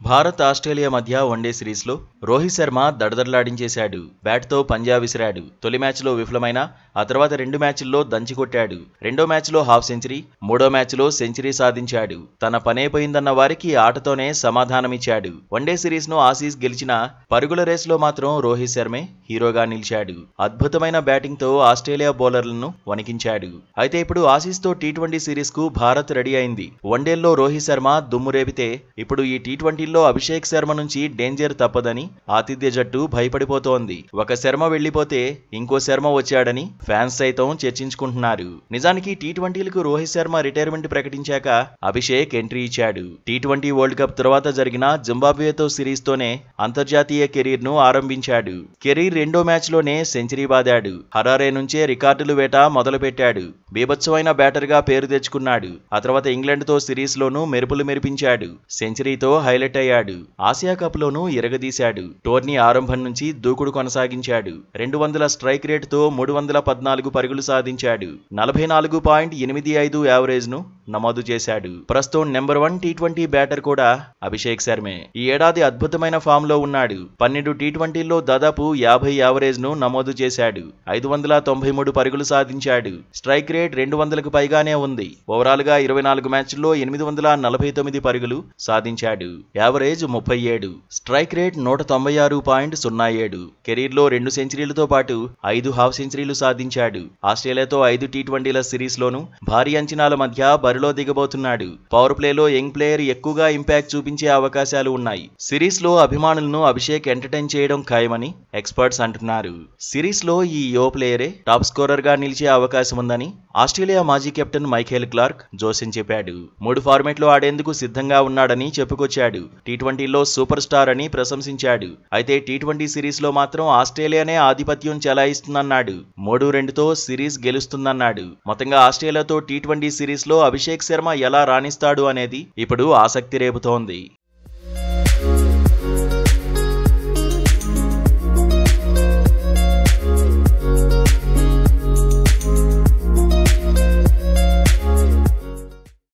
Bharat Australia మధ్య one day సిరీస్లో రోహిత్ శర్మ దడదడలాడించేశాడు. బ్యాట్తో పంజా విసిరాడు. తొలి మ్యాచ్లో విఫలమైన ఆ తర్వాత 2 మ్యాచ్ల్లో దంచికొట్టాడు. రెండో మ్యాచ్లో హాఫ్ సెంచరీ, మూడో మ్యాచ్లో సెంచరీ సాధించాడు. తన పనైపోయిందన్న వారికి ఆటతోనే సమాధానమిచ్చాడు. వన్డే సిరీస్ను ఆసీస్ గెలిచిన పరుగుల రేసులో మాత్రం రోహిత్ శర్మే హీరోగా నిలిచాడు. అద్భుతమైన బ్యాటింగ్తో ఆస్ట్రేలియా బౌలర్లను వణికించాడు. అయితే ఇప్పుడు ఆసీస్తో టీ20 సిరీస్కు భారత్ రెడీ అయింది. వన్డేల్లో రోహిత్ శర్మ దుమ్ము రేపితే ఇప్పుడు ఈ టీ20లో అభిషేక్ శర్మ నుంచి డేంజర్ తప్పదని ఆతిథ్య జట్టు భయపడిపోతోంది. ఒక శర్మ వెళ్లిపోతే ఇంకో శర్మ వచ్చాడని ఫ్యాన్స్ సైతం చర్చించుకుంటున్నారు. నిజానికి టీ20లకు రోహిత్ శర్మ రిటైర్మెంట్ ప్రకటించాక అభిషేక్ ఎంట్రీ ఇచ్చాడు. టీ20 వరల్డ్ కప్ తర్వాత జరిగిన జింబాబ్వేతో సిరీస్ తోనే అంతర్జాతీయ కెరీర్ ను ఆరంభించాడు. కెరీర్ రెండో మ్యాచ్ లోనే సెంచరీ బాదాడు. హరారే నుంచే రికార్డులు వేట మొదలుపెట్టాడు. బీభత్సమైన బ్యాటర్ గా పేరు తెచ్చుకున్నాడు. ఆ తర్వాత ఇంగ్లాండ్ తో సిరీస్ లోనూ మెరుపులు మెరిపించాడు. సెంచరీతో హైలైట్ అయ్యాడు. ఆసియా కప్ లోనూ ఇరగదీశాడు. టోర్నీ ఆరంభం నుంచి దూకుడు కొనసాగించాడు. 200 స్ట్రైక్ రేటుతో 314 పరుగులు సాధించాడు. 44.85 యావరేజ్ ను నమోదు చేశాడు. ప్రస్తుతం నెంబర్ 1 టీ20 బ్యాటర్ కూడా అభిషేక్ శర్మే. ఈ ఏడాది అద్భుతమైన ఫామ్ లో ఉన్నాడు. 12 టీ20ల్లో దాదాపు 50 యావరేజ్ ను నమోదు చేశాడు. 593 పరుగులు సాధించాడు. స్ట్రైక్ రేట్ 200కు పైగానే ఉంది. ఓవరాల్ గా 24 మ్యాచ్ల్లో 849 పరుగులు సాధించాడు. యావరేజ్ 37. Strike rate 196.07. కెరీర్లో 2 సెంచరీలతో పాటు 5 హాఫ్ సెంచరీలు సాధించాడు. ఆస్ట్రేలియాతో 5 టీ20ల సిరీస్ లోనూ భారీ అంచనాల మధ్య బరిలో దిగబోతున్నాడు. పవర్ ప్లేలో యంగ్ ప్లేయర్ ఎక్కువగా ఇంపాక్ట్ చూపించే అవకాశాలు ఉన్నాయి. సిరీస్ లో అభిమానులను అభిషేక్ ఎంటర్టైన్ చేయడం ఖాయమని ఎక్స్పర్ట్స్ అంటున్నారు. సిరీస్ లో ఈ యువ ప్లేయరే టాప్ స్కోరర్ గా నిలిచే అవకాశం ఉందని ఆస్ట్రేలియా మాజీ కెప్టెన్ మైఖేల్ క్లార్క్ జోసెన్ చెప్పాడు. 3 ఫార్మాట్లో ఆడేందుకు సిద్ధంగా ఉన్నాడని చెప్పుకొచ్చాడు. టీ20లో సూపర్ స్టార్ అని ప్రశంసించాడు. అయితే టీ20 సిరీస్ లో మాత్రం ఆస్ట్రేలియానే ఆధిపత్యం చెలాయిస్తుందన్నాడు. 3-2తో సిరీస్ గెలుస్తుందన్నాడు. మొత్తంగా ఆస్ట్రేలియాతో టీ20 సిరీస్ లో అభిషేక్ శర్మ ఎలా రాణిస్తాడు అనేది ఇప్పుడు ఆసక్తి రేపుతోంది.